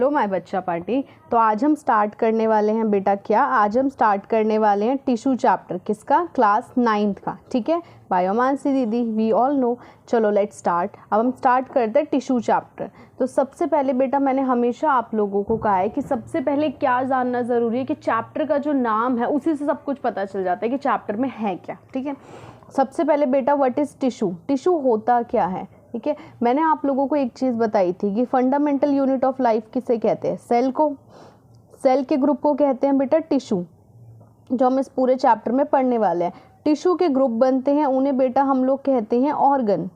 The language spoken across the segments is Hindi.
हेलो माय बच्चा पार्टी। तो आज हम स्टार्ट करने वाले हैं बेटा क्या, आज हम स्टार्ट करने वाले हैं टिश्यू चैप्टर। किसका? क्लास 9th का। ठीक है बायोमानसी दीदी, वी ऑल नो। चलो लेट्स स्टार्ट। अब हम स्टार्ट करते हैं टिश्यू चैप्टर। तो सबसे पहले बेटा मैंने हमेशा आप लोगों को कहा है कि सबसे पहले क्या जानना ज़रूरी है कि चैप्टर का जो नाम है उसी से सब कुछ पता चल जाता है कि चैप्टर में है क्या। ठीक है, सबसे पहले बेटा व्हाट इज़ टिश्यू, टिश्यू होता क्या है। ठीक है, मैंने आप लोगों को एक चीज़ बताई थी कि फंडामेंटल यूनिट ऑफ लाइफ किसे कहते हैं? सेल को। सेल के ग्रुप को कहते हैं बेटा टिश्यू, जो हम इस पूरे चैप्टर में पढ़ने वाले हैं। टिश्यू के ग्रुप बनते हैं, उन्हें बेटा हम लोग कहते हैं ऑर्गन।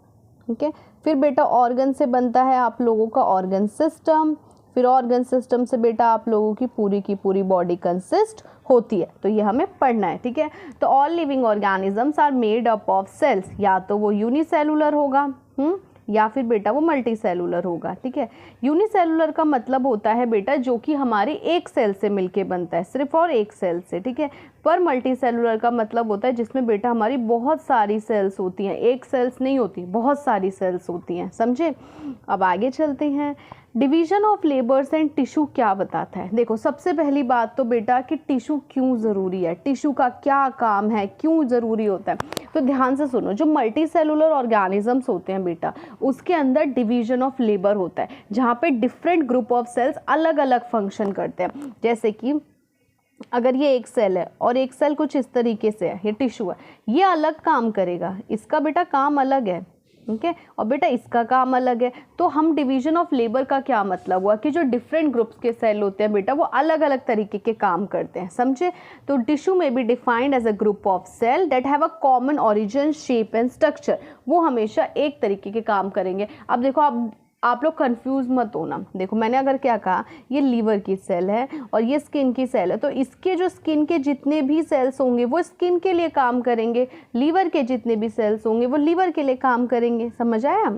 ठीक है, फिर बेटा ऑर्गन से बनता है आप लोगों का ऑर्गन सिस्टम, फिर ऑर्गन सिस्टम से बेटा आप लोगों की पूरी बॉडी कंसिस्ट होती है। तो ये हमें पढ़ना है। ठीक है, तो all living organisms are made up of cells. या तो वो यूनिसेलुलर होगा या फिर बेटा वो मल्टी सेलुलर होगा। ठीक है, यूनिसेलुलर का मतलब होता है बेटा जो कि हमारे एक सेल से मिलके बनता है, सिर्फ और एक सेल से। ठीक है, पर मल्टी सेलुलर का मतलब होता है जिसमें बेटा हमारी बहुत सारी सेल्स होती हैं, एक सेल्स नहीं होती, बहुत सारी सेल्स होती हैं। समझे? अब आगे चलते हैं। Division of labours and tissue क्या बताता है? देखो सबसे पहली बात तो बेटा कि टिश्यू क्यों ज़रूरी है, टिश्यू का क्या काम है, क्यों ज़रूरी होता है। तो ध्यान से सुनो, जो मल्टी सेलुलर ऑर्गेनिजम्स होते हैं बेटा उसके अंदर डिवीजन ऑफ लेबर होता है, जहाँ पे डिफरेंट ग्रुप ऑफ सेल्स अलग अलग फंक्शन करते हैं। जैसे कि अगर ये एक सेल है और एक सेल कुछ इस तरीके से है, ये टिश्यू है, ये अलग काम करेगा, इसका बेटा काम अलग है। ठीक है, और बेटा इसका काम अलग है। तो हम डिवीजन ऑफ लेबर का क्या मतलब हुआ कि जो डिफरेंट ग्रुप्स के सेल होते हैं बेटा वो अलग अलग तरीके के काम करते हैं। समझे? तो टिश्यू में be defined as a group of cell that have a common origin, shape and structure. वो हमेशा एक तरीके के काम करेंगे। अब देखो आप लोग कंफ्यूज मत होना। देखो मैंने अगर क्या कहा, ये लीवर की सेल है और ये स्किन की सेल है, तो इसके जो स्किन के जितने भी सेल्स होंगे वो स्किन के लिए काम करेंगे, लीवर के जितने भी सेल्स होंगे वो लीवर के लिए काम करेंगे। समझ आया?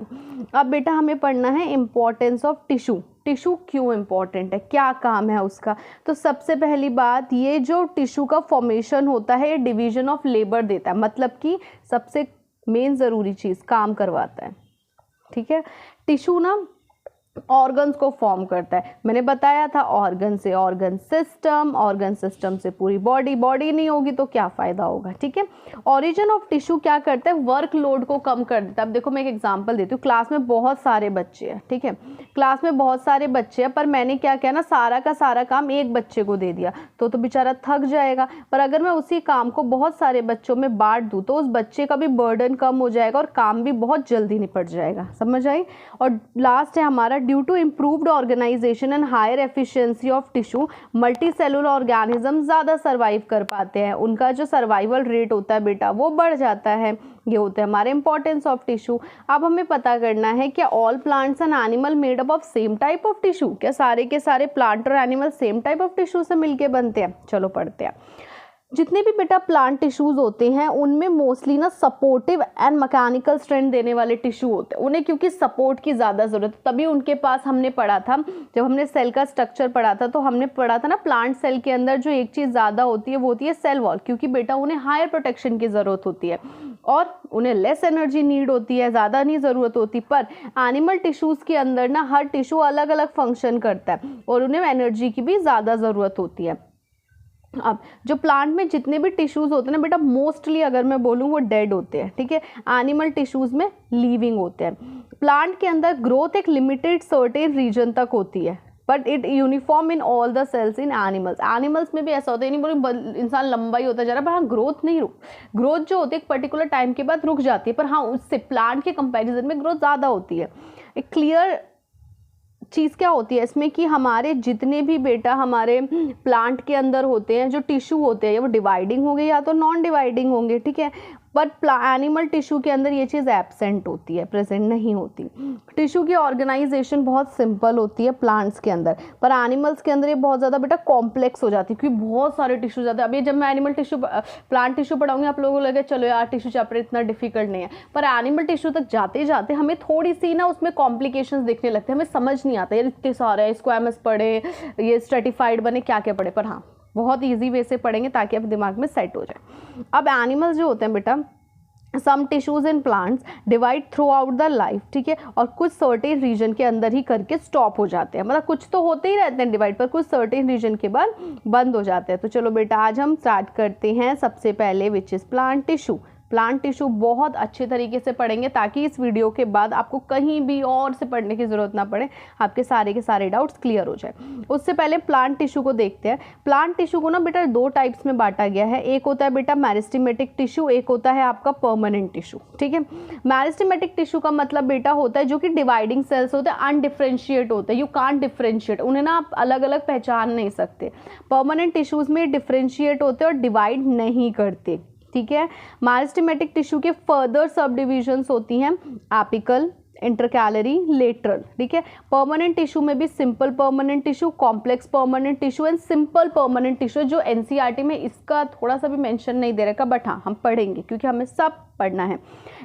अब बेटा हमें पढ़ना है इम्पोर्टेंस ऑफ टिश्यू। टिश्यू क्यों इम्पॉर्टेंट है, क्या काम है उसका? तो सबसे पहली बात, ये जो टिश्यू का फॉर्मेशन होता है ये डिवीजन ऑफ लेबर देता है, मतलब कि सबसे मेन ज़रूरी चीज़ काम करवाता है। ठीक है, टिश्यू ना ऑर्गन्स को फॉर्म करता है। मैंने बताया था ऑर्गन से ऑर्गन सिस्टम, ऑर्गन सिस्टम से पूरी बॉडी, बॉडी नहीं होगी तो क्या फ़ायदा होगा। ठीक है, ओरिजिन ऑफ टिश्यू क्या करता है? वर्कलोड को कम कर देता है। अब देखो मैं एक एग्जांपल देती हूँ। क्लास में बहुत सारे बच्चे हैं, ठीक है, क्लास में बहुत सारे बच्चे हैं, पर मैंने क्या किया ना, सारा का सारा काम एक बच्चे को दे दिया तो बेचारा थक जाएगा। पर अगर मैं उसी काम को बहुत सारे बच्चों में बांट दूँ तो उस बच्चे का भी बर्डन कम हो जाएगा और काम भी बहुत जल्दी निपट जाएगा। समझ आई? और लास्ट है हमारा, due to improved organization and higher efficiency of tissue, multicellular organism ज़्यादा सर्वाइव कर पाते हैं, उनका जो सर्वाइवल रेट होता है बेटा वो बढ़ जाता है। ये होता है हमारे इंपॉर्टेंस ऑफ टिश्यू। अब हमें पता करना है क्या all plants and animal made up of same type of tissue? क्या सारे के सारे प्लांट और animal same type of tissue से मिलके बनते हैं? चलो पढ़ते हैं। जितने भी बेटा प्लांट टिश्यूज़ होते हैं उनमें मोस्टली ना सपोर्टिव एंड मैकेनिकल स्ट्रेंथ देने वाले टिश्यू होते हैं, उन्हें क्योंकि सपोर्ट की ज़्यादा ज़रूरत है। तभी उनके पास हमने पढ़ा था, जब हमने सेल का स्ट्रक्चर पढ़ा था तो हमने पढ़ा था ना प्लांट सेल के अंदर जो एक चीज़ ज़्यादा होती है वो होती है सेल वॉल, क्योंकि बेटा उन्हें हायर प्रोटेक्शन की ज़रूरत होती है और उन्हें लेस एनर्जी नीड होती है, ज़्यादा नहीं ज़रूरत होती। पर एनिमल टिश्यूज़ के अंदर ना हर टिश्यू अलग अलग फंक्शन करता है और उन्हें एनर्जी की भी ज़्यादा ज़रूरत होती है। अब जो प्लांट में जितने भी टिश्यूज़ होते हैं ना बेटा मोस्टली अगर मैं बोलूँ वो डेड होते हैं। ठीक है, एनिमल टिश्यूज़ में लिविंग होते हैं। प्लांट के अंदर ग्रोथ एक लिमिटेड सर्टेन रीजन तक होती है, but it uniform in all the cells in animals. Animals में भी ऐसा होता है, नहीं बोले इंसान लंबा ही होता जा रहा है, पर हाँ ग्रोथ नहीं ग्रोथ जो होती है एक पर्टिकुलर टाइम के बाद रुक जाती है, पर हाँ उससे प्लांट के कंपेरिजन में ग्रोथ ज़्यादा होती है। एक क्लियर चीज़ क्या होती है इसमें कि हमारे जितने भी बेटा हमारे प्लांट के अंदर होते हैं जो टिश्यू होते हैं वो डिवाइडिंग होंगे या तो नॉन डिवाइडिंग होंगे। ठीक है, बट एनिमल टिश्यू के अंदर ये चीज़ एब्सेंट होती है, प्रेजेंट नहीं होती। टिश्यू की ऑर्गेनाइजेशन बहुत सिंपल होती है प्लांट्स के अंदर, पर एनिमल्स के अंदर ये बहुत ज़्यादा बेटा कॉम्प्लेक्स हो जाती है क्योंकि बहुत सारे टिश्यू जाते हैं। अभी जब मैं एनिमल टिश्यू प्लांट टिश्यू पढ़ाऊंगी आप लोगों को लगे चलो यार टिश्यू चैप्टर इतना डिफिकल्ट नहीं है, पर एनिमल टिश्यू तक जाते जाते हमें थोड़ी सी ना उसमें कॉम्प्लिकेशंस दिखने लगते हैं, हमें समझ नहीं आता यार इतने सारे स्क्वैमस पढ़े, ये स्ट्रेटिफाइड बने, क्या क्या पढ़े। पर हाँ बहुत ईजी वे से पढ़ेंगे ताकि आप दिमाग में सेट हो जाए। अब एनिमल्स जो होते हैं बेटा some tissues in plants divide throughout the life, ठीक है, और कुछ सर्टेन रीजन के अंदर ही करके स्टॉप हो जाते हैं, मतलब कुछ तो होते ही रहते हैं डिवाइड, पर कुछ सर्टेन रीजन के बाद बंद हो जाते हैं। तो चलो बेटा आज हम स्टार्ट करते हैं सबसे पहले which is plant tissue. Plant tissue बहुत अच्छे तरीके से पढ़ेंगे ताकि इस वीडियो के बाद आपको कहीं भी और से पढ़ने की ज़रूरत ना पड़े, आपके सारे के सारे डाउट्स क्लियर हो जाए। उससे पहले प्लांट टिश्यू को देखते हैं। प्लांट टिश्यू को ना बेटा दो टाइप्स में बांटा गया है, एक होता है बेटा मेरिस्टेमेटिक टिश्यू, एक होता है आपका परमानेंट टिश्यू, ठीक है। मेरिस्टेमेटिक टिश्यू का मतलब बेटा होता है जो कि डिवाइडिंग सेल्स होते हैं, अनडिफ्रेंशिएट होते हैं, यू कांट डिफ्रेंशिएट, उन्हें ना आप अलग अलग पहचान नहीं सकते। परमानेंट टिश्यूज़ में डिफ्रेंशिएट होते हैं और डिवाइड नहीं करते, ठीक है। मेरिस्टेमेटिक टिश्यू के फर्दर सब डिविजन्स होती हैं एपिकल, इंटरकैलरी, लेटरल, ठीक है। परमानेंट टिश्यू में भी simple permanent tissue, complex permanent tissue and simple permanent tissue, जो एनसीईआरटी में इसका थोड़ा सा भी मेंशन नहीं दे रखा, बट हाँ हम पढ़ेंगे क्योंकि हमें सब पढ़ना है।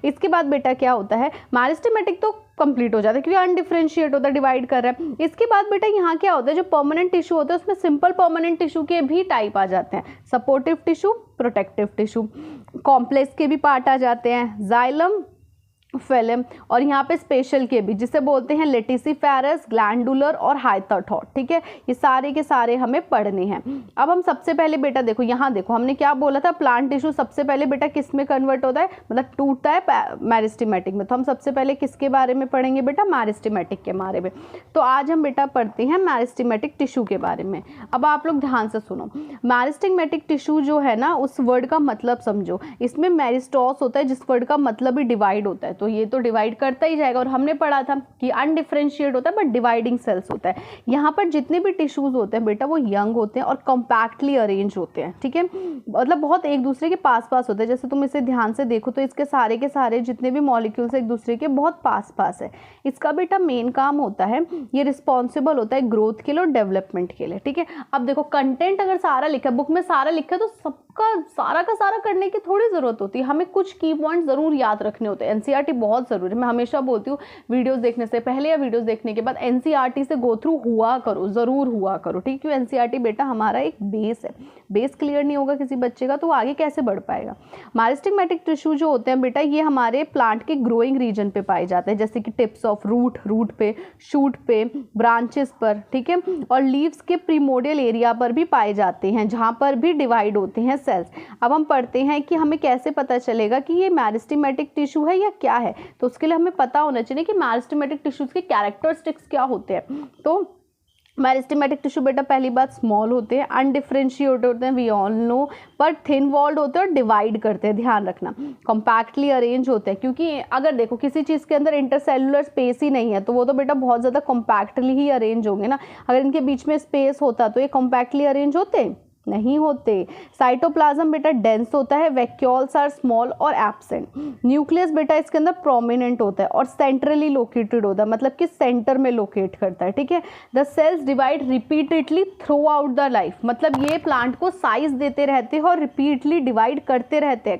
इसके बाद बेटा क्या होता है, मेरिस्टेमेटिक तो कंप्लीट हो जाता है क्योंकि अनडिफ्रेंशिएट होता है, डिवाइड कर रहा है। इसके बाद बेटा यहाँ क्या होता है, जो परमानेंट टिश्यू होता है उसमें सिंपल परमानेंट टिश्यू के भी टाइप आ जाते हैं, supportive tissue, protective tissue, complex के भी पार्ट आ जाते हैं, जाइलम, फेलम, और यहाँ पे स्पेशल के भी, जिसे बोलते हैं लेटिसिफेरस, ग्लैंडुलर और हाइथरथॉट, ठीक है। ये सारे के सारे हमें पढ़ने हैं। अब हम सबसे पहले बेटा देखो, यहाँ देखो हमने क्या बोला था, प्लांट टिश्यू सबसे पहले बेटा किस में कन्वर्ट होता है, मतलब टूटता है मेरिस्टेमेटिक में। तो हम सबसे पहले किसके बारे में पढ़ेंगे बेटा, मेरिस्टेमेटिक के बारे में। तो आज हम बेटा पढ़ते हैं मेरिस्टेमेटिक टिश्यू के बारे में। अब आप लोग ध्यान से सुनो, मेरिस्टेमेटिक टिश्यू जो है ना, उस वर्ड का मतलब समझो, इसमें मेरिस्टॉस होता है जिस वर्ड का मतलब ही डिवाइड होता है, तो ये तो डिवाइड करता ही जाएगा। और हमने पढ़ा था कि अनडिफरेंशिएट होता है बट डिवाइडिंग सेल्स होता है। यहाँ पर जितने भी टिश्यूज होते हैं बेटा वो यंग होते हैं और कॉम्पैक्टली अरेंज होते हैं, ठीक है, मतलब बहुत एक दूसरे के पास पास होते हैं। जैसे तुम इसे ध्यान से देखो तो इसके सारे के सारे जितने भी मॉलिक्यूल्स एक दूसरे के बहुत पास पास है। इसका बेटा मेन काम होता है, ये रिस्पॉन्सिबल होता है ग्रोथ के लिए और डेवलपमेंट के लिए, ठीक है। अब देखो कंटेंट अगर सारा लिखा है, बुक में सारा लिखा है, तो सबका सारा का सारा करने की थोड़ी ज़रूरत होती है, हमें कुछ की पॉइंट ज़रूर याद रखने होते हैं। एनसीईआरटी बहुत ज़रूरी है, मैं हमेशा बोलती हूँ वीडियोस देखने से पहले या वीडियोस देखने के बाद एनसीईआरटी से गो थ्रू हुआ करो, ज़रूर हुआ करो, ठीक है। क्योंकि एनसीईआरटी बेटा हमारा एक बेस है, बेस क्लियर नहीं होगा किसी बच्चे का तो वो आगे कैसे बढ़ पाएगा। मेरिस्टेमेटिक टिश्यू जो होते हैं बेटा ये हमारे प्लांट के ग्रोइंग रीजन पे पाए जाते हैं, जैसे कि टिप्स ऑफ रूट, रूट पे, शूट पे, ब्रांचेस पर, ठीक है, और लीव्स के प्रीमोडियल एरिया पर भी पाए जाते हैं, जहाँ पर भी डिवाइड होते हैं सेल्स। अब हम पढ़ते हैं कि हमें कैसे पता चलेगा कि ये मेरिस्टेमेटिक टिश्यू है या क्या है। तो उसके लिए हमें पता होना चाहिए कि मेरिस्टेमेटिक टिश्यूज के कैरेक्टरिस्टिक्स क्या होते हैं। तो मेरिस्टेमेटिक टिश्यू बेटा पहली बात स्मॉल होते हैं, अनडिफरेंशिएटेड होते हैं, वी ऑल नो, पर थिन वॉल्ड होते हैं और डिवाइड करते हैं, ध्यान रखना। कॉम्पैक्टली अरेंज होते हैं, क्योंकि अगर देखो किसी चीज़ के अंदर इंटरसेलुलर स्पेस ही नहीं है तो वो तो बेटा बहुत ज़्यादा कॉम्पैक्टली ही अरेंज होंगे ना। अगर इनके बीच में स्पेस होता तो ये कॉम्पैक्टली अरेंज होते नहीं होते। साइटोप्लाज्म बेटा डेंस होता है, वैक्यूल्स आर स्मॉल और एब्सेंट। न्यूक्लियस बेटा इसके अंदर प्रोमिनेंट होता है और सेंट्रली लोकेटेड होता है, मतलब कि सेंटर में लोकेट करता है, ठीक है। The cells divide repeatedly throughout the life, मतलब ये प्लांट को साइज देते रहते हैं और रिपीटली डिवाइड करते रहते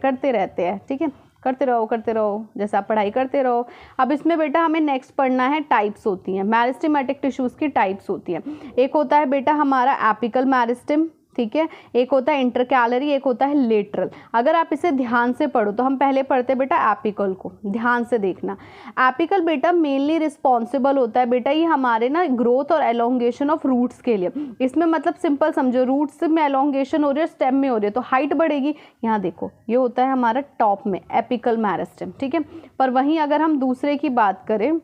हैं, ठीक है। करते रहो जैसे आप पढ़ाई करते रहो। अब इसमें बेटा हमें नेक्स्ट पढ़ना है, टाइप्स होती हैं मेरिस्टेमेटिक टिश्यूज़ की, टाइप्स होती हैं। एक होता है बेटा हमारा एपिकल मेरिस्टेम, ठीक है, एक होता है इंटरकैलरी, एक होता है लेटरल। अगर आप इसे ध्यान से पढ़ो तो हम पहले पढ़ते हैं बेटा एपिकल को, ध्यान से देखना। एपिकल बेटा मेनली रिस्पॉन्सिबल होता है बेटा ये हमारे ना ग्रोथ और एलोंगेशन ऑफ रूट्स के लिए। इसमें मतलब सिंपल समझो, रूट्स में एलोंगेशन हो रही है, स्टेम में हो रही है, तो हाइट बढ़ेगी। यहाँ देखो ये होता है हमारा टॉप में एपिकल मेरिस्टेम, ठीक है। पर वहीं अगर हम दूसरे की बात करें,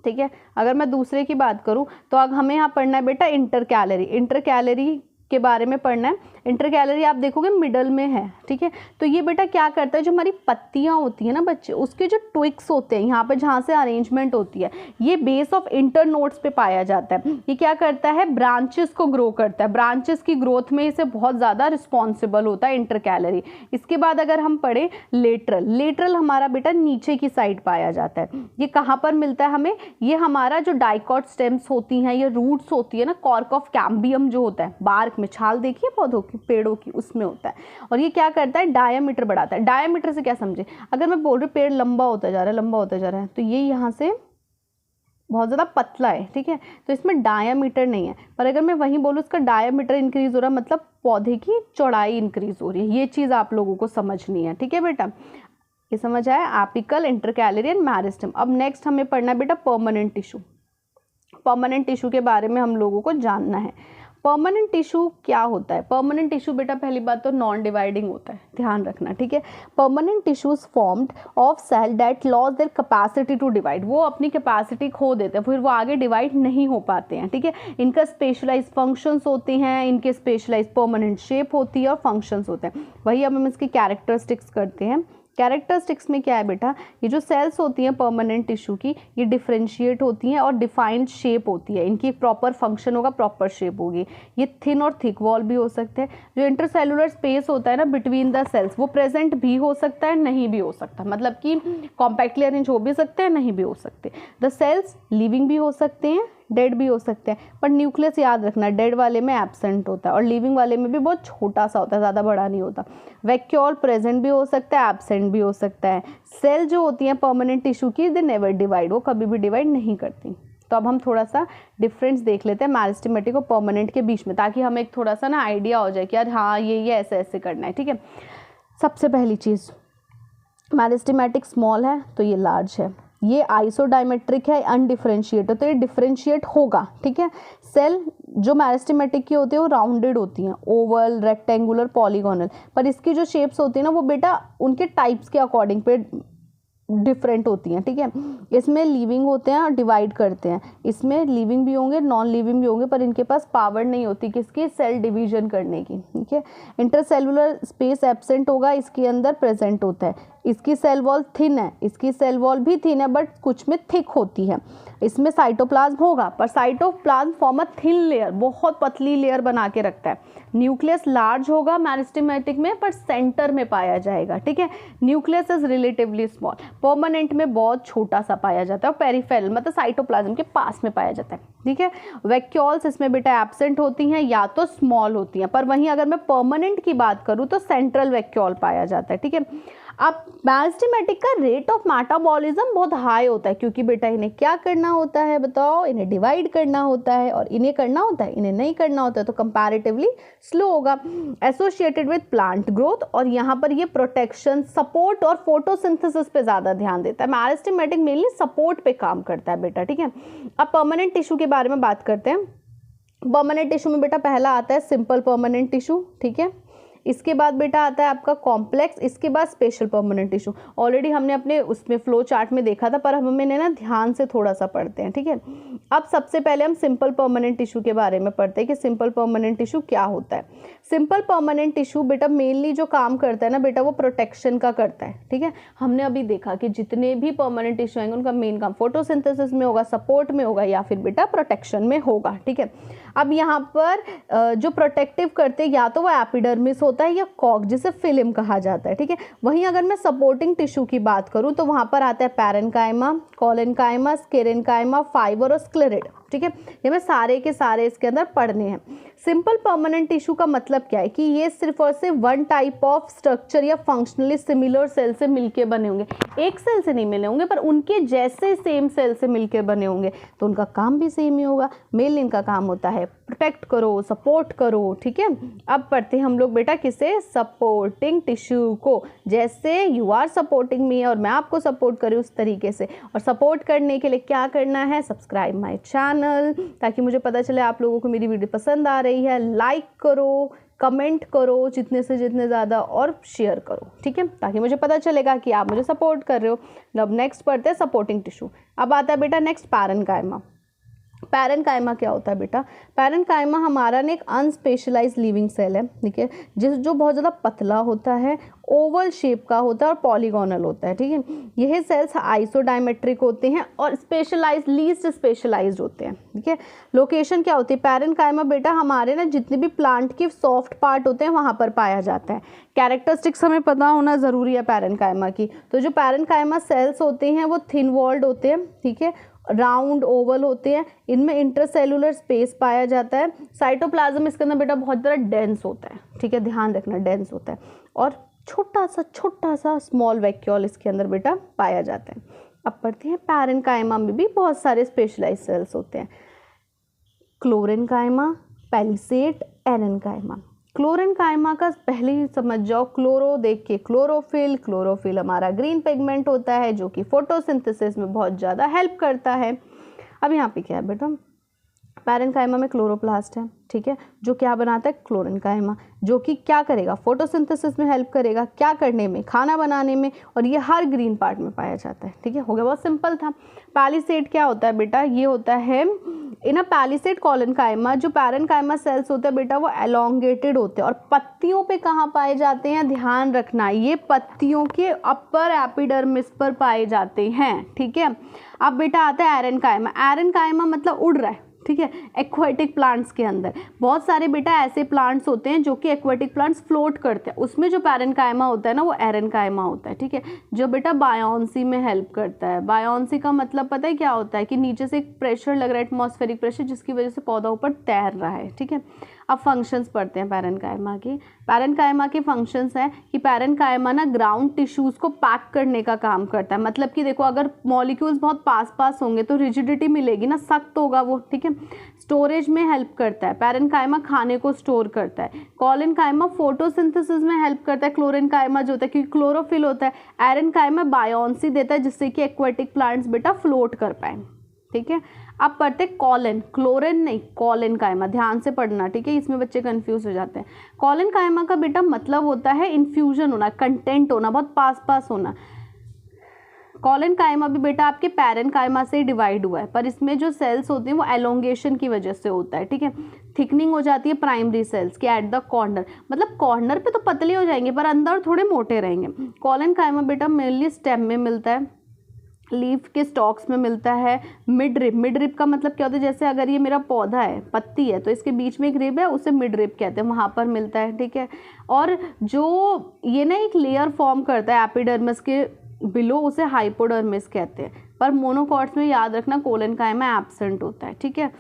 ठीक है, अगर मैं दूसरे की बात करूँ तो अब हमें यहाँ पढ़ना है बेटा इंटरकैलरी। इंटरकैलरी के बारे में पढ़ना है। इंटरकैलरी आप देखोगे मिडल में है, ठीक है। तो ये बेटा क्या करता है, जो हमारी पत्तियां होती है ना बच्चे, उसके जो ट्विक्स होते हैं यहाँ पे जहाँ से अरेंजमेंट होती है, ये बेस ऑफ इंटरनोड्स पे पाया जाता है। ये क्या करता है, ब्रांचेस को ग्रो करता है, ब्रांचेस की ग्रोथ में इसे बहुत ज़्यादा रिस्पॉन्सिबल होता है इंटरकैलरी। इसके बाद अगर हम पढ़े लेटरल, लेटरल हमारा बेटा नीचे की साइड पाया जाता है। ये कहाँ पर मिलता है हमें, ये हमारा जो डाइकॉट स्टेम्स होती हैं, ये रूट्स होती है ना, कॉर्क ऑफ कैम्बियम जो होता है, बार्क में छाल देखिए पौधों की, पेड़ों की, उसमें होता है। और ये क्या करता है, डायामीटर बढ़ाता है। डायामीटर से क्या समझे, अगर मैं बोल रही पेड़ लंबा होता जा रहा है तो ये यहाँ से बहुत ज़्यादा पतला है, ठीक है, तो इसमें डायामीटर नहीं है। पर अगर मैं वहीं बोलूँ इसका डायामीटर इंक्रीज हो रहा है, मतलब पौधे की चौड़ाई इंक्रीज हो रही है। ये चीज़ आप लोगों को समझनी है, ठीक है बेटा। ये समझ आया, एपिकल, इंटरकैलरी एंड मेरिस्टेम। अब नेक्स्ट हमें पढ़ना है बेटा परमानेंट टिश्यू। परमानेंट टिश्यू के बारे में हम लोगों को जानना है। परमानेंट टिश्यू क्या होता है? परमानेंट टिश्यू बेटा पहली बात तो नॉन डिवाइडिंग होता है, ध्यान रखना, ठीक है। Permanent tissues formed of cell that loss their capacity to divide, वो अपनी कैपेसिटी खो देते हैं, फिर वो आगे डिवाइड नहीं हो पाते हैं, ठीक है। इनका स्पेशलाइज फंक्शंस होते हैं, इनके स्पेशलाइज परमानेंट शेप होती है और फंक्शंस होते हैं। वही अब हम इसकी कैरेक्टरिस्टिक्स करते हैं। कैरेक्टरिस्टिक्स में क्या है बेटा, ये जो सेल्स होती हैं परमानेंट टिश्यू की, ये डिफरेंशिएट होती हैं और डिफाइंड शेप होती है, इनकी एक प्रॉपर फंक्शन होगा, प्रॉपर शेप होगी। ये थिन और थिक वॉल भी हो सकते हैं। जो इंटरसेलुलर स्पेस होता है ना बिटवीन द सेल्स, वो प्रेजेंट भी हो सकता है, नहीं भी हो सकता, मतलब कि कॉम्पैक्टली अरेंज हो भी सकते हैं, नहीं भी हो सकते। द सेल्स लिविंग भी हो सकते हैं, डेड भी हो सकते हैं, पर न्यूक्लियस याद रखना डेड वाले में एब्सेंट होता है और लिविंग वाले में भी बहुत छोटा सा होता है, ज़्यादा बड़ा नहीं होता। वैक्यूल प्रेजेंट भी हो सकता है, एब्सेंट भी हो सकता है। सेल जो होती हैं परमानेंट टिश्यू की, दे नेवर डिवाइड, वो कभी भी डिवाइड नहीं करती। तो अब हम थोड़ा सा डिफरेंस देख लेते हैं मैरिस्टेमेटिक और परमानेंट के बीच में, ताकि हमें एक थोड़ा सा ना आइडिया हो जाए कि यार हाँ ये ऐसे ऐसे करना है, ठीक है। सबसे पहली चीज़, मैरिस्टेमेटिक स्मॉल है तो ये लार्ज है, ये आइसोडायमेट्रिक है, अनडिफरेंशिएट है तो ये डिफरेंशिएट होगा, ठीक है। सेल जो मैरिस्टेमेटिक की होती है वो राउंडेड होती हैं, ओवल, रेक्टेंगुलर, पॉलीगोनल, पर इसकी जो शेप्स होती है ना वो बेटा उनके टाइप्स के अकॉर्डिंग पे डिफरेंट होती हैं, ठीक है। इसमें लिविंग होते हैं और डिवाइड करते हैं, इसमें लिविंग भी होंगे, नॉन लिविंग भी होंगे, पर इनके पास पावर नहीं होती किसकी, सेल डिवीजन करने की, ठीक है। इंटरसेलुलर स्पेस एब्सेंट होगा, इसके अंदर प्रेजेंट होता है। इसकी सेल वॉल थिन है, इसकी सेल वॉल भी थिन है बट कुछ में थिक होती है। इसमें साइटोप्लाज्म होगा, पर cytoplasm form a thin layer, बहुत पतली लेयर बना के रखता है। न्यूक्लियस लार्ज होगा मैरिस्टेमेटिक में, पर सेंटर में पाया जाएगा, ठीक है। Nucleus is relatively small, permanent में बहुत छोटा सा पाया जाता है और पेरिफेरल मतलब साइटोप्लाज्म के पास में पाया जाता है, ठीक है। वैक्यूल्स इसमें बेटा एब्सेंट होती हैं या तो स्मॉल होती हैं, पर वहीं अगर मैं परमानेंट की बात करूँ तो सेंट्रल वैक्यूल पाया जाता है, ठीक है। अब मैरिस्टेमेटिक का रेट ऑफ मेटाबॉलिज्म बहुत हाई होता है, क्योंकि बेटा इन्हें क्या करना होता है बताओ, इन्हें डिवाइड करना होता है, और इन्हें करना होता है, इन्हें नहीं करना होता है, तो कंपैरेटिवली स्लो होगा। एसोसिएटेड विद प्लांट ग्रोथ, और यहाँ पर ये प्रोटेक्शन, सपोर्ट और फोटोसिंथेसिस पे ज़्यादा ध्यान देता है। मैरिस्टेमेटिक मेनली सपोर्ट पे काम करता है बेटा, ठीक है। अब परमानेंट टिश्यू के बारे में बात करते हैं। परमानेंट टिश्यू में बेटा पहला आता है सिंपल परमानेंट टिश्यू, ठीक है। इसके बाद बेटा आता है आपका कॉम्प्लेक्स, इसके बाद स्पेशल परमानेंट टिश्यू। ऑलरेडी हमने अपने उसमें फ्लो चार्ट में देखा था, पर हम इन्हें ना ध्यान से थोड़ा सा पढ़ते हैं, ठीक है। अब सबसे पहले हम सिंपल परमानेंट टिश्यू के बारे में पढ़ते हैं कि सिंपल परमानेंट टिश्यू क्या होता है। सिंपल परमानेंट टिश्यू बेटा मेनली जो काम करता है ना बेटा, वो प्रोटेक्शन का करता है, ठीक है। हमने अभी देखा कि जितने भी परमानेंट टिश्यू आएंगे उनका मेन काम फोटोसिंथेसिस में होगा, सपोर्ट में होगा, या फिर बेटा प्रोटेक्शन में होगा, ठीक है। अब यहाँ पर जो प्रोटेक्टिव करते हैं या तो वो एपिडर्मिस होता है या कॉक, जिसे फिल्म कहा जाता है, ठीक है। वहीं अगर मैं सपोर्टिंग टिश्यू की बात करूँ तो वहाँ पर आता है पैरेन्काइमा, कोलेनकाइमा, स्केरेन्काइमा, फाइबर और स्क्लेरेड, ठीक है। ये मैं सारे के सारे इसके अंदर पढ़ने हैं। सिंपल परमानेंट टिश्यू का मतलब क्या है कि ये सिर्फ और सिर्फ वन टाइप ऑफ स्ट्रक्चर या फंक्शनली सिमिलर सेल से मिलके बने होंगे, एक सेल से नहीं मिले होंगे, पर उनके जैसे सेम सेल से मिलके बने होंगे, तो उनका काम भी सेम ही होगा। मेनली इनका काम होता है प्रोटेक्ट करो, सपोर्ट करो, ठीक है। अब पढ़ते हैं हम लोग बेटा किसे, सपोर्टिंग टिश्यू को। जैसे यू आर सपोर्टिंग मी और मैं आपको सपोर्ट करूँ उस तरीके से। और सपोर्ट करने के लिए क्या करना है, सब्सक्राइब माय चैनल, ताकि मुझे पता चले आप लोगों को मेरी वीडियो पसंद आ रही है। लाइक करो, कमेंट करो जितने से जितने ज़्यादा, और शेयर करो, ठीक है, ताकि मुझे पता चलेगा कि आप मुझे सपोर्ट कर रहे हो। अब नेक्स्ट पढ़ते हैं सपोर्टिंग टिश्यू। अब आता है बेटा नेक्स्ट पैरेन्काइमा। पैरेन्काइमा क्या होता है बेटा, पैरेन्काइमा हमारा ना एक अनस्पेशलाइज्ड लिविंग सेल है, ठीक है, जो बहुत ज़्यादा पतला होता है, ओवल शेप का होता है और पॉलीगोनल होता है, ठीक है। यह सेल्स आइसोडायमेट्रिक होते हैं और स्पेशलाइज्ड, लीस्ट स्पेशलाइज्ड होते हैं, ठीक है। लोकेशन क्या होती है, पैरेन्काइमा बेटा हमारे ना जितने भी प्लांट के सॉफ्ट पार्ट होते हैं वहाँ पर पाया जाता है। कैरेक्टरिस्टिक्स हमें पता होना ज़रूरी है पैरेन्काइमा की। तो जो पैरेन्काइमा सेल्स होते हैं वो थिन वॉल्ड होते हैं, ठीक है, राउंड ओवल होते हैं, इनमें इंटरसेलुलर स्पेस पाया जाता है। साइटोप्लाज्म इसके अंदर बेटा बहुत ज़्यादा डेंस होता है, ठीक है, ध्यान रखना डेंस होता है, और छोटा सा स्मॉल वैक्यूल इसके अंदर बेटा पाया जाता है। अब पढ़ते हैं पैरेन्काइमा में भी बहुत सारे स्पेशलाइज्ड सेल्स होते हैं, क्लोरेन्काइमा, पैलिसेड, एरेन्काइमा। क्लोरेनकाइमा का पहले ही समझ जाओ, क्लोरो देख के क्लोरोफिल, क्लोरोफिल हमारा ग्रीन पिगमेंट होता है जो कि फोटोसिंथेसिस में बहुत ज़्यादा हेल्प करता है। अब यहाँ पे क्या है बेटा, पैरेन्काइमा में क्लोरोप्लास्ट है, ठीक है, जो क्या बनाता है, क्लोरेनकाइमा, जो कि क्या करेगा, फोटोसिंथेसिस में हेल्प करेगा, क्या करने में, खाना बनाने में, और ये हर ग्रीन पार्ट में पाया जाता है, ठीक है, हो गया, बहुत सिंपल था। पैलिसेड क्या होता है बेटा, ये होता है इन अ पैलिसेड कॉलेनकाइमा, जो पैरेन्काइमा सेल्स होते हैं बेटा वो एलोंगेटेड होते हैं, और पत्तियों पे कहाँ पाए जाते हैं, ध्यान रखना, ये पत्तियों के अपर एपिडर्मिस पर पाए जाते हैं, ठीक है। अब बेटा आता है एरेन्काइमा, एरेन्काइमा मतलब उड़ रहा है, ठीक है, एक्वाटिक प्लांट्स के अंदर बहुत सारे बेटा ऐसे प्लांट्स होते हैं जो कि एक्वाटिक प्लांट्स फ्लोट करते हैं, उसमें जो पैरेन्काइमा होता है ना वो एरेन्काइमा होता है, ठीक है, जो बेटा बायोन्सी में हेल्प करता है। बायोन्सी का मतलब पता है क्या होता है कि नीचे से एक प्रेशर लग रहा है, एटमॉस्फेरिक प्रेशर, जिसकी वजह से पौधा ऊपर तैर रहा है, ठीक है। अब फंक्शंस पढ़ते हैं पैरेन्काइमा की। पैरेन्काइमा के फंक्शंस हैं कि पैरेन्काइमा ना ग्राउंड टिश्यूज़ को पैक करने का काम करता है, मतलब कि देखो अगर मॉलिक्यूल्स बहुत पास होंगे तो रिजिडिटी मिलेगी ना, सख्त होगा वो, ठीक है। स्टोरेज में हेल्प करता है, पैरेन्काइमा खाने को स्टोर करता है। कॉलेनकाइमा फोटोसिंथेसिस में हेल्प करता है, क्लोरेनकाइमा जो होता है क्योंकि क्लोरोफिल होता है। एरेन्काइमा बायोन्सी देता है जिससे कि एक्वाटिक प्लांट्स बेटा फ्लोट कर पाए, ठीक है। अब पढ़ते कॉलन, क्लोरेन नहीं कॉलेनकाइमा, ध्यान से पढ़ना, ठीक है, इसमें बच्चे कंफ्यूज हो जाते हैं। कॉलेनकाइमा का बेटा मतलब होता है इन्फ्यूजन होना, कंटेंट होना, बहुत पास होना। कॉलेनकाइमा भी बेटा आपके पैरेन्काइमा से डिवाइड हुआ है, पर इसमें जो सेल्स होते हैं वो एलोंगेशन की वजह से होता है, ठीक है। थिकनिंग हो जाती है प्राइमरी सेल्स की एट द कॉर्नर, मतलब कॉर्नर पे तो पतले हो जाएंगे पर अंदर थोड़े मोटे रहेंगे। कॉलेनकाइमा बेटा मेनली स्टेम में मिलता है, लीफ के स्टॉक्स में मिलता है, मिड रिब का मतलब क्या होता है, जैसे अगर ये मेरा पौधा है, पत्ती है, तो इसके बीच में एक रिब है, उसे मिड रिब कहते हैं, वहाँ पर मिलता है, ठीक है। और जो ये ना एक लेयर फॉर्म करता है एपिडर्मिस के बिलो, उसे हाइपोडर्मिस कहते हैं, पर मोनोकॉट्स में याद रखना कॉलेनकाइमा एब्सेंट होता है, ठीक है।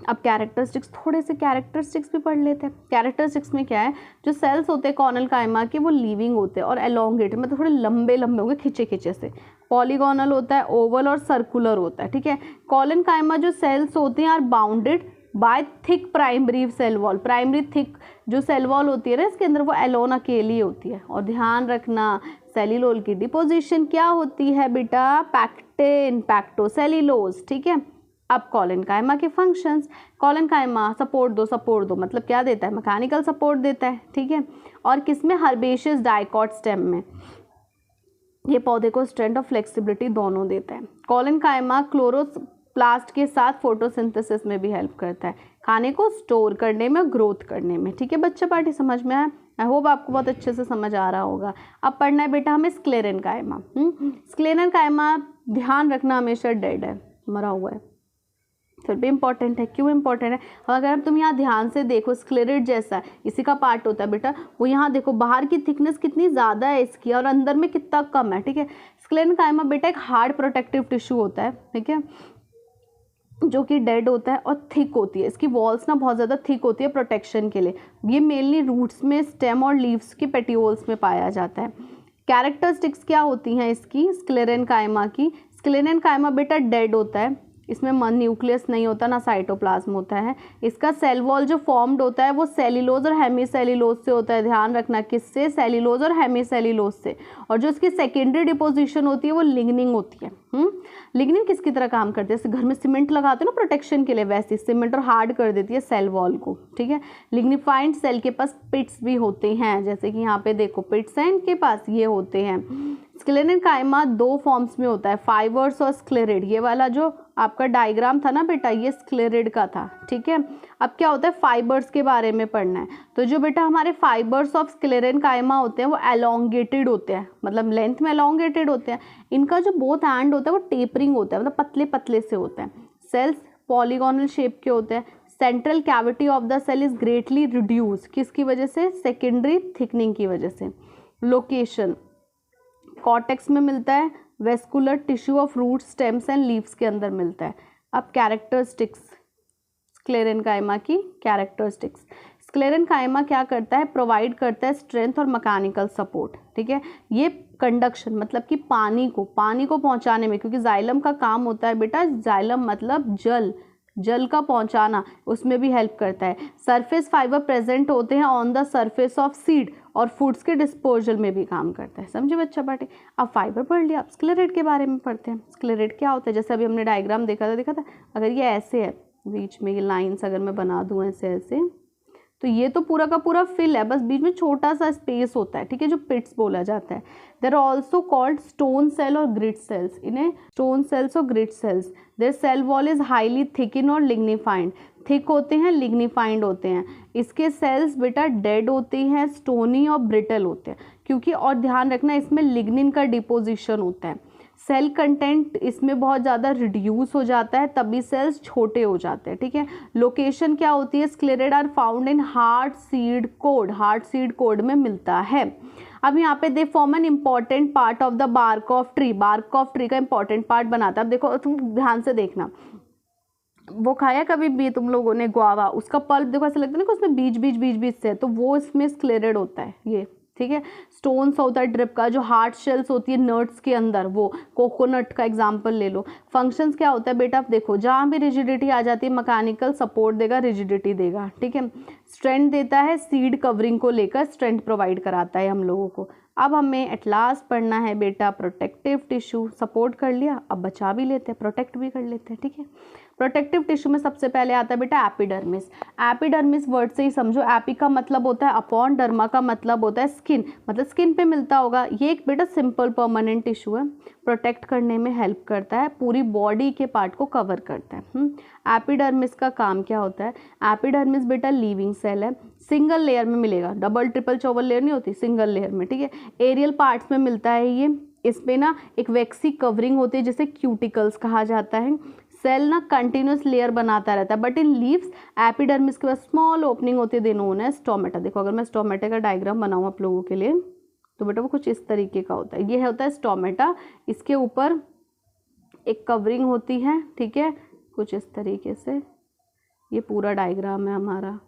अब कैरेक्टरिस्टिक्स, थोड़े से कैरेक्टरिस्टिक्स भी पढ़ लेते हैं। कैरेक्टरिस्टिक्स में क्या है, जो सेल्स होते हैं कॉलेनकाइमा के वो लिविंग होते हैं और एलोंगेटेड, मतलब थोड़े लंबे होंगे, खिंचे से। पॉलीगोनल होता है, ओवल और सर्कुलर होता है, ठीक है। कॉलेनकाइमा जो सेल्स होते हैं are bounded by thick primary cell wall, primary thick जो सेल वॉल होती है ना इसके अंदर, वो एलोन अकेली होती है। और ध्यान रखना सेल्यूलोल की डिपोजिशन क्या होती है बेटा, पैक्टिन, पैक्टोसेल्यूलोज, ठीक है। अब कॉलेनकाइमा के फंक्शंस, कॉलेनकाइमा सपोर्ट दो मतलब क्या देता है, मैकेनिकल सपोर्ट देता है, ठीक है। और किसमें, हर्बेशियस डाइकॉट स्टेम में, ये पौधे को स्ट्रेंथ और फ्लेक्सिबिलिटी दोनों देता है। कॉलेनकाइमा क्लोरोप्लास्ट के साथ फोटोसिंथेसिस में भी हेल्प करता है, खाने को स्टोर करने में, ग्रोथ करने में, ठीक है। बच्चा पार्टी समझ में आया, आई होप आपको बहुत अच्छे से समझ आ रहा होगा। अब पढ़ना है बेटा हमें स्क्लेरेनकाइमा। स्क्लेरेनकाइमा ध्यान रखना हमेशा डेड है, मरा हुआ है, फिर भी इंपॉर्टेंट है। क्यों इंपॉर्टेंट है, अगर तुम यहाँ ध्यान से देखो, स्क्लेरेट जैसा इसी का पार्ट होता है बेटा, वो यहाँ देखो बाहर की थिकनेस कितनी ज़्यादा है इसकी और अंदर में कितना कम है, ठीक है। स्क्लेरेनकाइमा बेटा एक हार्ड प्रोटेक्टिव टिश्यू होता है, ठीक है, जो कि डेड होता है और थिक होती है, इसकी वॉल्स ना बहुत ज़्यादा थिक होती है प्रोटेक्शन के लिए। ये मेनली रूट्स में, स्टेम और लीव्स की पेटियोल्स में पाया जाता है। कैरेक्टरिस्टिक्स क्या होती हैं इसकी, स्क्लेरेनकाइमा की, स्क्लेरेनकाइमा बेटा डेड होता है, इसमें न्यूक्लियस नहीं होता, ना साइटोप्लाज्म होता है। इसका सेल वॉल जो फॉर्म्ड होता है वो सेल्यूलोज और हेमीसेल्यूलोज से होता है, ध्यान रखना किससे, सेल्यूलोज और हेमीसेल्यूलोज से। और जो इसकी सेकेंडरी डिपोजिशन होती है वो लिग्निन होती है। लिग्निन किसकी तरह काम करती है, जैसे घर में सीमेंट लगाते हो ना प्रोटेक्शन के लिए, वैसे सीमेंट और हार्ड कर देती है सेल वॉल को, ठीक है। लिग्निफाइड सेल के पास पिट्स भी होते हैं, जैसे कि यहाँ पे देखो पिट्स हैं इनके पास, ये होते हैं। स्क्लेरेनकाइमा दो फॉर्म्स में होता है, फाइबर्स और स्क्लेरेड। ये वाला जो आपका डायग्राम था ना बेटा, ये स्क्लेरेड का था, ठीक है। अब क्या होता है, फाइबर्स के बारे में पढ़ना है। तो जो बेटा हमारे फाइबर्स ऑफ स्क्लेरेनकाइमा होते हैं वो एलोंगेटेड होते हैं, मतलब लेंथ में एलोंगेटेड होते हैं। इनका जो बोथ एंड होता है वो टेपरिंग होता है, मतलब पतले पतले से होते हैं। सेल्स पॉलीगोनल शेप के होते हैं। Central cavity of the cell is greatly reduce, किसकी वजह से, सेकेंडरी थिकनिंग की वजह से। लोकेशन कॉर्टेक्स में मिलता है, vascular tissue of root, stems and leaves के अंदर मिलता है। अब कैरेक्टरिस्टिक्स स्क्लेरेनकाइमा की, कैरेक्टरिस्टिक्स स्क्लेरेनकाइमा क्या करता है, प्रोवाइड करता है स्ट्रेंथ और मैकेनिकल सपोर्ट, ठीक है। ये कंडक्शन मतलब कि पानी को पहुंचाने में, क्योंकि जाइलम का काम होता है बेटा, जाइलम मतलब जल, जल का पहुंचाना, उसमें भी हेल्प करता है। सरफेस फाइबर प्रेजेंट होते हैं on the surface of seed और फूड्स के डिस्पोजल में भी काम करता है। समझे बच्चा बाटे। अब फाइबर पढ़ लिया, अब स्क्लेरेट के बारे में पढ़ते हैं। स्क्लेरेट क्या होता है, जैसे अभी हमने डायग्राम देखा था अगर ये ऐसे है, बीच में ये लाइन्स अगर मैं बना दूँ ऐसे ऐसे, तो ये तो पूरा का पूरा फिल है, बस बीच में छोटा सा स्पेस होता है, ठीक है, जो पिट्स बोला जाता है। There are also called stone cell और ग्रिड सेल्स, इन्हें स्टोन सेल्स और grid cells. Their cell wall is highly thicken और लिग्निफाइंड, थिक होते हैं, लिग्निफाइंड होते हैं। इसके सेल्स बेटा डेड होती हैं, स्टोनी और ब्रिटल होते हैं, क्योंकि और ध्यान रखना इसमें लिग्निन का डिपोजिशन होता है। सेल कंटेंट इसमें बहुत ज़्यादा रिड्यूस हो जाता है, तभी सेल्स छोटे हो जाते हैं, ठीक है। लोकेशन क्या होती है, sclereids are found in hard seed coat, hard seed coat में मिलता है। अब यहाँ पे they form an important part of the bark of tree, bark of tree का इंपॉर्टेंट पार्ट बनाता है। अब देखो तुम ध्यान से देखना, वो खाया कभी भी तुम लोगों ने गुआवा, उसका पल्प देखो ऐसा लगता है ना कि उसमें बीज से है, तो वो इसमें स्क्लेरेट होता है ये, ठीक है। स्टोन्स होता है ड्रिप का, जो हार्ड शेल्स होती है नट्स के अंदर, वो कोकोनट का एग्जांपल ले लो। फंक्शंस क्या होता है बेटा, आप देखो जहाँ भी रिजिडिटी आ जाती है मैकेनिकल सपोर्ट देगा, रिजिडिटी देगा, ठीक है। स्ट्रेंथ देता है, सीड कवरिंग को लेकर स्ट्रेंथ प्रोवाइड कराता है हम लोगों को। अब हमें एट लास्ट पढ़ना है बेटा प्रोटेक्टिव टिश्यू। सपोर्ट कर लिया, अब बचा भी लेते हैं, प्रोटेक्ट भी कर लेते हैं, ठीक है। प्रोटेक्टिव टिश्यू में सबसे पहले आता है बेटा एपिडर्मिस। एपिडर्मिस वर्ड से ही समझो, एपी का मतलब होता है अपॉन, डर्मा का मतलब होता है स्किन, मतलब स्किन पे मिलता होगा। ये एक बेटा सिंपल परमानेंट टिश्यू है, प्रोटेक्ट करने में हेल्प करता है, पूरी बॉडी के पार्ट को कवर करता है। एपिडर्मिस का काम क्या होता है, एपिडर्मिस बेटा लिविंग सेल है, सिंगल लेयर में मिलेगा, डबल ट्रिपल चौबल लेयर नहीं होती, सिंगल लेयर में, ठीक है। एरियल पार्ट्स में मिलता है ये। इसमें ना एक वैक्सी कवरिंग होती है जिसे क्यूटिकल्स कहा जाता है। सेल ना कंटिन्यूस लेयर बनाता रहता है, बट इन लीव्स एपिडर्मिस के पास स्मॉल ओपनिंग होती है, दे नोन एज स्टोमेटा। देखो अगर मैं स्टोमेटा का डायग्राम बनाऊँ आप लोगों के लिए, तो बेटा वो कुछ इस तरीके का होता है, ये होता है स्टोमेटा। इसके ऊपर एक कवरिंग होती है, ठीक है, कुछ इस तरीके से। ये पूरा डायग्राम है हमारा,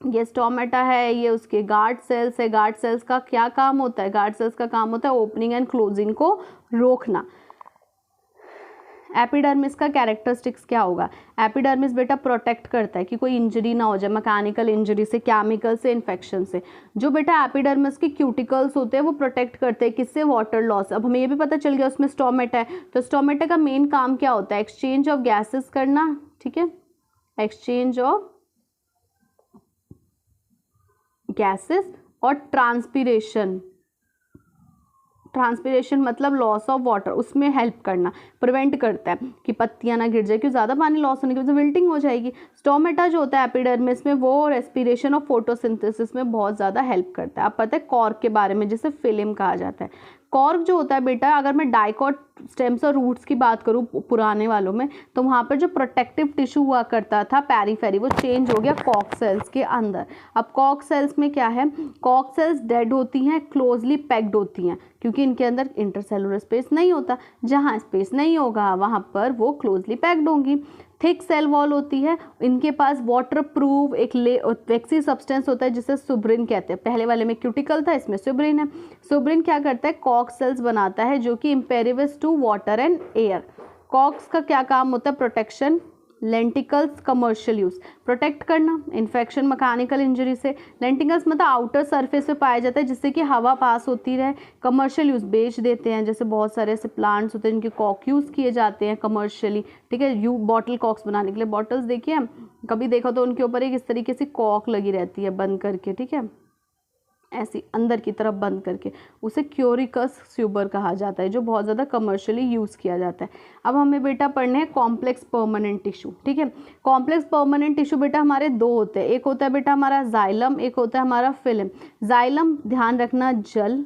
ये स्टोमेटा है, ये उसके गार्ड सेल्स है। गार्ड सेल्स का क्या काम होता है, गार्ड सेल्स का काम होता है ओपनिंग एंड क्लोजिंग को रोकना। एपिडर्मिस का कैरेक्टरिस्टिक्स क्या होगा, एपिडर्मिस बेटा प्रोटेक्ट करता है कि कोई इंजरी ना हो जाए, मैकेनिकल इंजरी से, केमिकल से, इन्फेक्शन से। जो बेटा एपिडर्मिस के क्यूटिकल्स होते हैं वो प्रोटेक्ट करते हैं किससे, वाटर लॉस। अब हमें ये भी पता चल गया उसमें स्टोमेटा है, तो स्टोमेटा का मेन काम क्या होता है, एक्सचेंज ऑफ गैसेस करना, ठीक है, एक्सचेंज ऑफ गैसेस और ट्रांसपीरेशन। ट्रांसपीरेशन मतलब लॉस ऑफ वाटर, उसमें हेल्प करना, प्रिवेंट करता है कि पत्तियां ना गिर जाए, क्योंकि ज़्यादा पानी लॉस होने की वजह से विल्टिंग हो जाएगी। स्टोमेटा जो होता है एपिडर्मिस में, वो रेस्पिरेशन और फोटोसिंथेसिस में बहुत ज़्यादा हेल्प करता है। आप पता है कॉर्क के बारे में, जिसे फिल्म कहा जाता है। कॉर्क जो होता है बेटा, अगर मैं डाइकॉट स्टेम्स और रूट्स की बात करूँ पुराने वालों में, तो वहाँ पर जो प्रोटेक्टिव टिश्यू हुआ करता था पेरीफेरी, वो चेंज हो गया कॉर्क सेल्स के अंदर। अब कॉर्क सेल्स में क्या है, कॉर्क सेल्स डेड होती हैं, क्लोजली पैक्ड होती हैं, क्योंकि इनके अंदर इंटरसेलुलर स्पेस नहीं होता। जहाँ स्पेस नहीं होगा वहाँ पर वो क्लोजली पैक्ड होंगी। थिक सेल वॉल होती है, इनके पास वाटर प्रूफ एक वैक्सी सब्सटेंस होता है जिसे सुब्रिन कहते हैं। पहले वाले में क्यूटिकल था, इसमें सुब्रिन है। सुब्रिन क्या करता है, कॉर्क सेल्स बनाता है जो कि इम्पेरिवस टू वाटर एंड एयर। कॉर्क्स का क्या काम होता है, protection. Lenticels commercial use, protect करना, इन्फेक्शन, मैकेनिकल इंजरी से। लेंटिकल्स मतलब आउटर सरफेस पे पाया जाता है जिससे कि हवा पास होती रहे। कमर्शियल यूज बेच देते हैं, जैसे बहुत सारे ऐसे प्लांट्स होते हैं जिनके कॉक यूज़ किए जाते हैं कमर्शियली, ठीक है। बॉटल कॉक्स बनाने के लिए, बॉटल्स देखिए कभी देखो तो उनके ऊपर एक इस तरीके से कॉक लगी रहती है बंद करके, ठीक है, ऐसी अंदर की तरफ बंद करके, उसे क्योरिकस स्यूबर कहा जाता है, जो बहुत ज़्यादा कमर्शियली यूज़ किया जाता है। अब हमें बेटा पढ़ने हैं कॉम्प्लेक्स परमानेंट टिश्यू, ठीक है। कॉम्प्लेक्स परमानेंट टिश्यू बेटा हमारे दो होते हैं, एक होता है बेटा हमारा जाइलम, एक होता है हमारा फिल्म। जाइलम ध्यान रखना जल,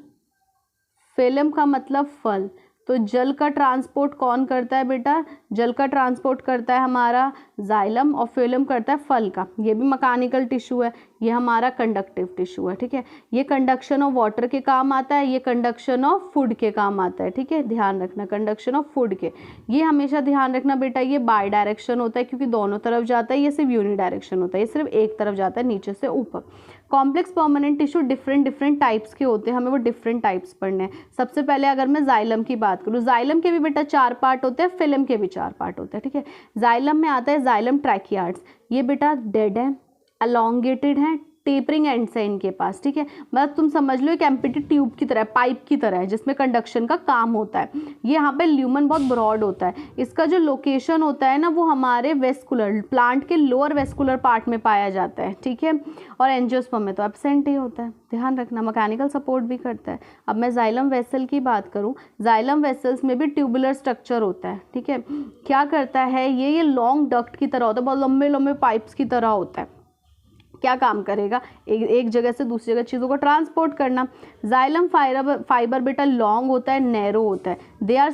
फिल्म का मतलब फल। तो जल का ट्रांसपोर्ट कौन करता है बेटा, जल का ट्रांसपोर्ट करता है हमारा जाइलम, और फिल्म करता है फल का। ये भी मैकेनिकल टिश्यू है, ये हमारा कंडक्टिव टिश्यू है, ठीक है। ये कंडक्शन ऑफ वाटर के काम आता है, ये कंडक्शन ऑफ फूड के काम आता है, ठीक है, ध्यान रखना, कंडक्शन ऑफ फूड के। ये हमेशा ध्यान रखना बेटा, ये बाई डायरेक्शन होता है क्योंकि दोनों तरफ जाता है, ये सिर्फ यूनि डायरेक्शन होता है, ये सिर्फ एक तरफ जाता है नीचे से ऊपर। Complex permanent tissue different types के होते हैं, हमें वो डिफरेंट टाइप्स पढ़ने हैं। सबसे पहले अगर मैं जाइलम की बात करूँ, जाइलम के भी बेटा 4 पार्ट होते हैं, फिल्म के भी 4 4 पार्ट होते हैं, ठीक है। जाइलम में आता है जाइलम ट्रैकियार्ड्स, ये बेटा डेड है, एलोंगेटेड है, टेपरिंग एंड्स है इनके पास, ठीक है। मतलब तुम समझ लो एक एम्प्टी ट्यूब की तरह, पाइप की तरह है जिसमें कंडक्शन का काम होता है। ये यहाँ पे ल्यूमन बहुत ब्रॉड होता है, इसका जो लोकेशन होता है ना वो हमारे वेस्कुलर प्लांट के लोअर वेस्कुलर पार्ट में पाया जाता है, ठीक है। और एंजियोस्पर्म में तो एब्सेंट ही होता है, ध्यान रखना। मैकेनिकल सपोर्ट भी करता है। अब मैं जाइलम वेसल की बात करूँ, जाइलम वेसल्स में भी ट्यूबुलर स्ट्रक्चर होता है, ठीक है। क्या करता है ये लॉन्ग डक्ट की तरह होता है, बहुत लंबे लंबे पाइप्स की तरह होता है। क्या काम करेगा, एक जगह से दूसरी जगह चीज़ों को ट्रांसपोर्ट करना। जाइलम फाइबर बेटा लॉन्ग होता है, नैरो होता है। दे आर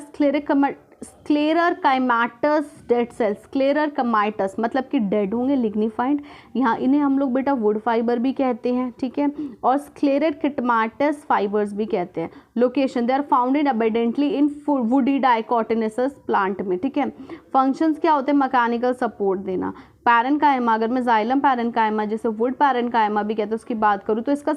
स्क्लेररकाइमेटस डेड सेल्स, स्क्लेररकाइमेटस मतलब कि डेड होंगे, लिग्निफाइड। यहाँ इन्हें हम लोग बेटा वुड फाइबर भी कहते हैं, ठीक है। और स्क्लेररकाइमेटस फाइबर्स भी कहते हैं। Location they are found in abundantly in woody dicotyledonous plant में, ठीक है। फंक्शंस क्या होते हैं, मैकेनिकल सपोर्ट देना। पैरेन्काइमा, अगर मैं जाइलम पैरेन्काइमा जैसे वुड पैरेन्काइमा भी कहते हैं उसकी बात करूँ तो इसका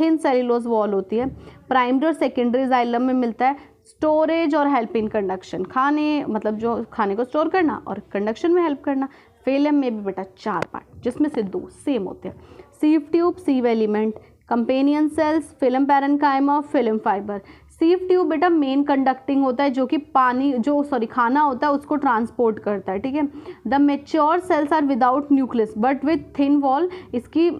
थिन सेल्यूलोज वॉल होती है। प्राइमरी और सेकेंडरी जाइलम में मिलता है स्टोरेज और हेल्प इन कंडक्शन, खाने मतलब जो खाने को स्टोर करना और कंडक्शन में हेल्प करना। फेलम में भी बेटा 4 पार्ट जिसमें से 2 सेम होते हैं, sieve tube, sieve element, companion cells, phloem parenchyma, phloem fibre. Sieve tube बेटा मेन कंडक्टिंग होता है जो कि खाना होता है उसको ट्रांसपोर्ट करता है, ठीक है। The mature cells are without nucleus but with thin wall, इसकी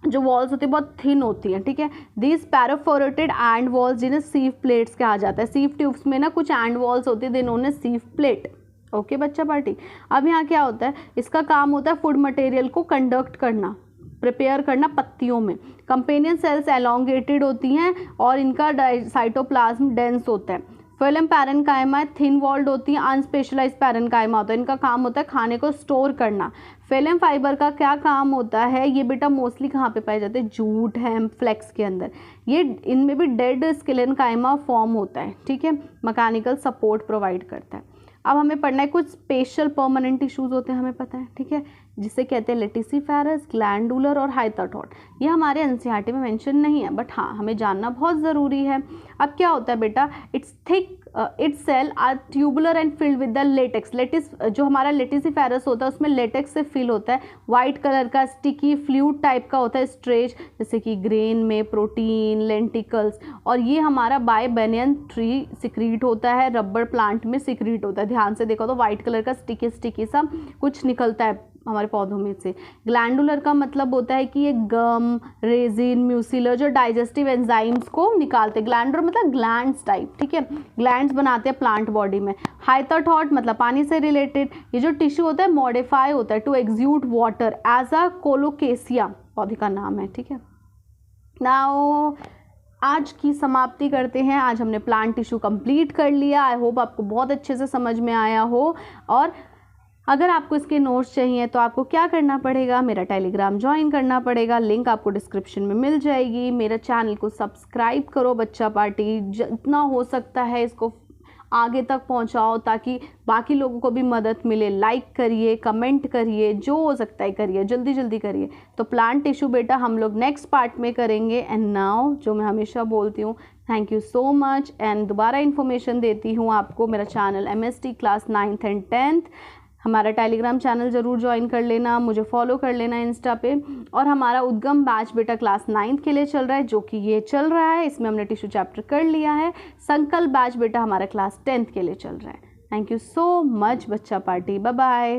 जो वॉल्स होती है बहुत थिन होती है, ठीक है। दीज पैराफोरेटेड एंड वॉल्स जिन्हें सीव प्लेट्स कहा जाता है। सीव ट्यूब्स में ना कुछ एंड वॉल्स होती है जिन्होंने सीव प्लेट, ओके बच्चा पार्टी। अब यहाँ क्या होता है, इसका काम होता है फूड मटेरियल को कंडक्ट करना, प्रिपेयर करना पत्तियों में। कंपेनियन सेल्स एलोंगेटेड होती हैं और इनका साइटोप्लाज्म डेंस होता है। फिल्म पैरेन्काइमा थिन वॉल्ड होती है, अनस्पेशलाइज्ड पैरेन्काइमा होता है, इनका काम होता है खाने को स्टोर करना। फिल्म फाइबर का क्या काम होता है, ये बेटा मोस्टली कहाँ पे पाए जाते हैं, जूट, हेम्प, फ्लेक्स के अंदर। ये इनमें भी डेड स्केलेनकाइमा फॉर्म होता है, ठीक है। मैकेनिकल सपोर्ट प्रोवाइड करता है। अब हमें पढ़ना है कुछ स्पेशल परमानेंट टिश्यूज होते हैं, हमें पता है, ठीक है, जिसे कहते हैं लेटिसिफेरस, ग्लैंडुलर और हाइथाथॉट। ये हमारे एनसीईआरटी में मेंशन नहीं है बट हाँ हमें जानना बहुत ज़रूरी है। अब क्या होता है बेटा, it's thick it's cell are tubular and filled with the latex. जो हमारा लेटिसिफेरस होता है उसमें लेटेक्स से फिल होता है, वाइट कलर का स्टिकी फ्लूइड टाइप का होता है स्ट्रेच, जैसे कि ग्रेन में प्रोटीन, लेंटिकल्स। और ये हमारा बाय बेनियन ट्री सिक्रीट होता है, रबर प्लांट में सिक्रीट होता है। ध्यान से देखो तो वाइट कलर का स्टिकी सा कुछ निकलता है हमारे पौधों में से। ग्लैंडुलर का मतलब होता है कि ये गम, रेजिन, म्यूसिलर जो डाइजेस्टिव एंजाइम्स को निकालते हैं। ग्लैंडुलर मतलब ग्लैंड्स टाइप, ठीक है, ग्लैंड्स बनाते हैं प्लांट बॉडी में। हाइथाथॉट मतलब पानी से रिलेटेड। ये जो टिश्यू होता है मॉडिफाई होता है to exude water as a colocasia, पौधे का नाम है, ठीक है। नाउ आज की समाप्ति करते हैं। आज हमने प्लांट टिश्यू कंप्लीट कर लिया। आई होप आपको बहुत अच्छे से समझ में आया हो। और अगर आपको इसके नोट्स चाहिए तो आपको क्या करना पड़ेगा, मेरा टेलीग्राम ज्वाइन करना पड़ेगा, लिंक आपको डिस्क्रिप्शन में मिल जाएगी। मेरा चैनल को सब्सक्राइब करो बच्चा पार्टी, जितना हो सकता है इसको आगे तक पहुंचाओ ताकि बाकी लोगों को भी मदद मिले। लाइक करिए, कमेंट करिए, जो हो सकता है करिए, जल्दी जल्दी करिए। तो प्लांट टिश्यू बेटा हम लोग नेक्स्ट पार्ट में करेंगे। एंड नाउ जो मैं हमेशा बोलती हूँ, thank you so much. And दोबारा इन्फॉर्मेशन देती हूँ आपको, मेरा channel MST class 9th and 10th, हमारा टेलीग्राम चैनल ज़रूर ज्वाइन कर लेना, मुझे फॉलो कर लेना इंस्टा पे। और हमारा उद्गम बैच बेटा क्लास 9th के लिए चल रहा है, जो कि ये चल रहा है, इसमें हमने टिश्यू चैप्टर कर लिया है। संकल्प बैच बेटा हमारा क्लास 10th के लिए चल रहा है। थैंक यू सो मच बच्चा पार्टी, बाय बाय।